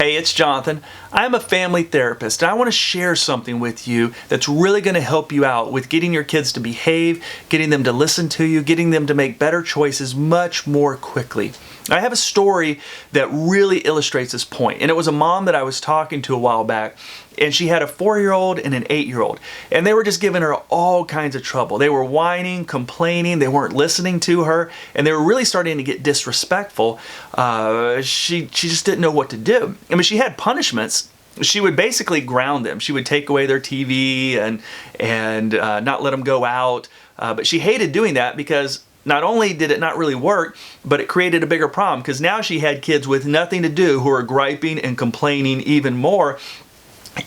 Hey, it's Jonathan. I'm a family therapist and I want to share something with you that's really going to help you out with getting your kids to behave, getting them to listen to you, getting them to make better choices much more quickly. I have a story that really illustrates this point, and it was a mom that I was talking to a while back, and she had a 4-year-old and an 8-year-old, and they were just giving her all kinds of trouble. They were whining, complaining, they weren't listening to her, and they were really starting to get disrespectful. She just didn't know what to do. I mean, she had punishments. She would basically ground them. She would take away their TV and not let them go out, but she hated doing that because not only did it not really work, but it created a bigger problem because now she had kids with nothing to do who are griping and complaining even more.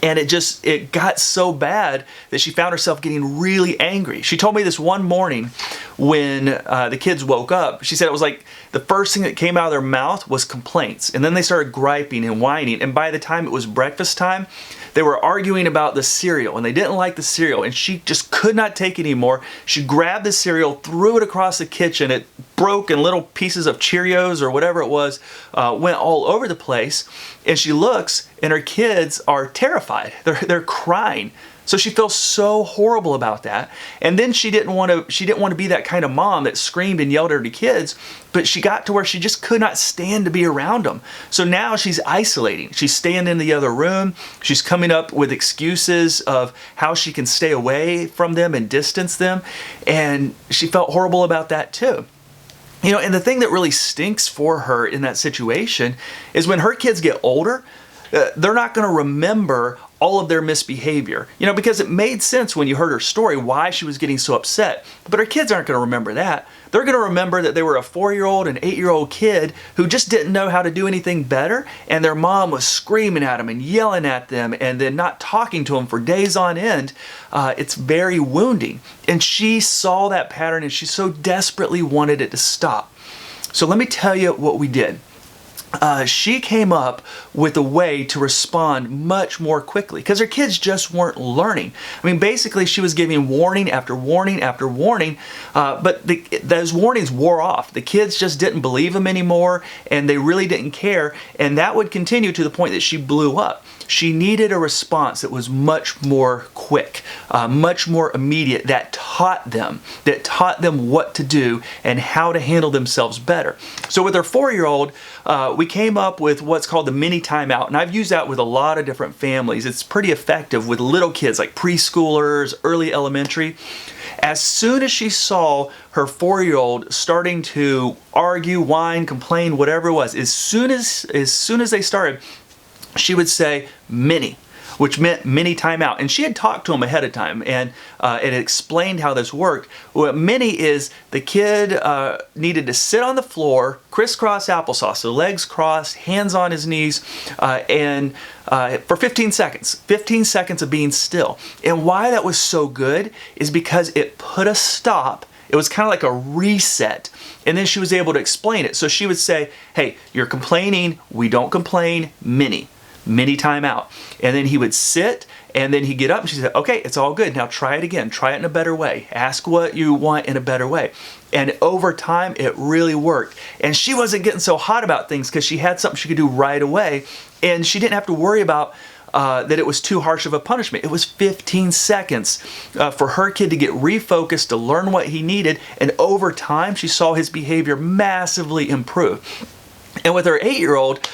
And it got so bad that she found herself getting really angry. She told me this one morning when the kids woke up, she said it was like the first thing that came out of their mouth was complaints. And then they started griping and whining. And by the time it was breakfast time, they were arguing about the cereal and they didn't like the cereal. And she just could not take it anymore. She grabbed the cereal, threw it across the kitchen. It broke and little pieces of Cheerios or whatever it was went all over the place. And she looks and her kids are terrified. They're crying. So she feels so horrible about that. And then she didn't want to be that kind of mom that screamed and yelled at her kids, but she got to where she just could not stand to be around them. So now she's isolating. She's staying in the other room. She's coming up with excuses of how she can stay away from them and distance them. And she felt horrible about that too. You know, and the thing that really stinks for her in that situation is when her kids get older, they're not going to remember all of their misbehavior, you know, because it made sense when you heard her story why she was getting so upset. But her kids aren't going to remember that. They're going to remember that they were a 4-year-old and 8-year-old kid who just didn't know how to do anything better, and their mom was screaming at them and yelling at them and then not talking to them for days on end. It's very wounding. And she saw that pattern and she so desperately wanted it to stop. So let me tell you what we did. She came up with a way to respond much more quickly because her kids just weren't learning. I mean, basically she was giving warning after warning after warning, but those warnings wore off. The kids just didn't believe them anymore and they really didn't care, and that would continue to the point that she blew up. She needed a response that was much more quick, much more immediate, that taught them what to do and how to handle themselves better. So with her 4-year-old, we came up with what's called the mini timeout, and I've used that with a lot of different families. It's pretty effective with little kids like preschoolers, early elementary. As soon as she saw her 4-year-old starting to argue, whine, complain, whatever it was, as soon as they started, she would say mini, which meant mini timeout. And she had talked to him ahead of time and it explained how this worked. What mini is, the kid needed to sit on the floor, crisscross applesauce, so legs crossed, hands on his knees, and for 15 seconds. 15 seconds of being still. And why that was so good is because it put a stop. It was kind of like a reset. And then she was able to explain it. So she would say, hey, you're complaining, we don't complain, mini timeout. And then he would sit and then he'd get up and she said, okay, it's all good. Now try it again. Try it in a better way. Ask what you want in a better way. And over time, it really worked. And she wasn't getting so hot about things because she had something she could do right away. And she didn't have to worry about that it was too harsh of a punishment. It was 15 seconds for her kid to get refocused, to learn what he needed. And over time, she saw his behavior massively improve. And with her 8-year-old,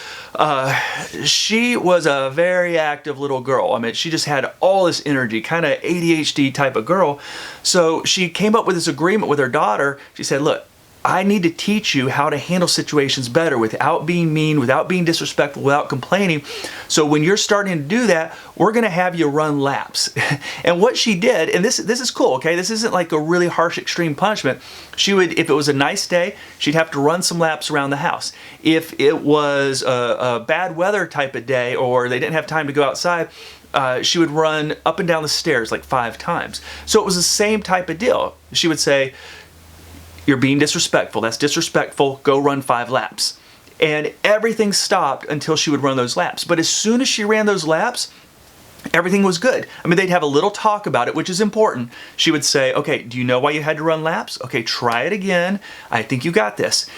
she was a very active little girl. I mean, she just had all this energy, kind of ADHD type of girl. So she came up with this agreement with her daughter. She said, look, I need to teach you how to handle situations better without being mean, without being disrespectful, without complaining. So when you're starting to do that, we're going to have you run laps. And what she did, and this is cool, okay? This isn't like a really harsh, extreme punishment. She would, if it was a nice day, she'd have to run some laps around the house. If it was a bad weather type of day or they didn't have time to go outside, she would run up and down the stairs like 5 times. So it was the same type of deal. She would say, you're being disrespectful. That's disrespectful. Go run 5 laps. And everything stopped until she would run those laps. But as soon as she ran those laps, everything was good. I mean, they'd have a little talk about it, which is important. She would say, okay, do you know why you had to run laps? Okay, try it again. I think you got this.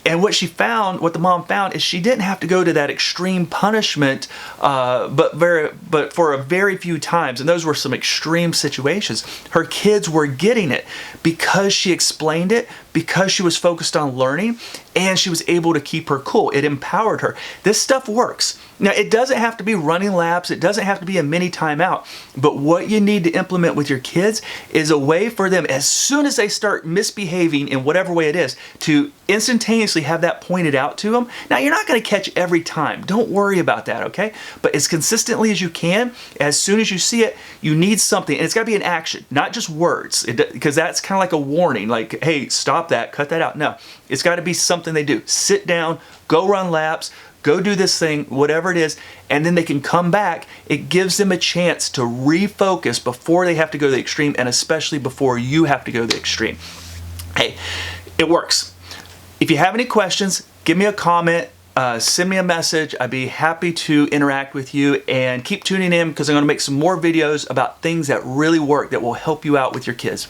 And what the mom found is she didn't have to go to that extreme punishment, but for a very few times, and those were some extreme situations. Her kids were getting it because she explained it, because she was focused on learning, and she was able to keep her cool. It empowered her. This stuff works. Now, it doesn't have to be running laps. It doesn't have to be a mini timeout. But what you need to implement with your kids is a way for them, as soon as they start misbehaving in whatever way it is, to instantaneously have that pointed out to them. Now, you're not going to catch every time. Don't worry about that, okay? But as consistently as you can, as soon as you see it, you need something. And it's got to be an action, not just words, because that's kind of like a warning, like, hey, stop that, cut that out. No, it's got to be something they do. Sit down, go run laps, go do this thing, whatever it is, and then they can come back. It gives them a chance to refocus before they have to go to the extreme, and especially before you have to go to the extreme. Hey, it works. If you have any questions, give me a comment, send me a message. I'd be happy to interact with you, and keep tuning in because I'm going to make some more videos about things that really work that will help you out with your kids.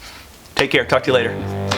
Take care. Talk to you later.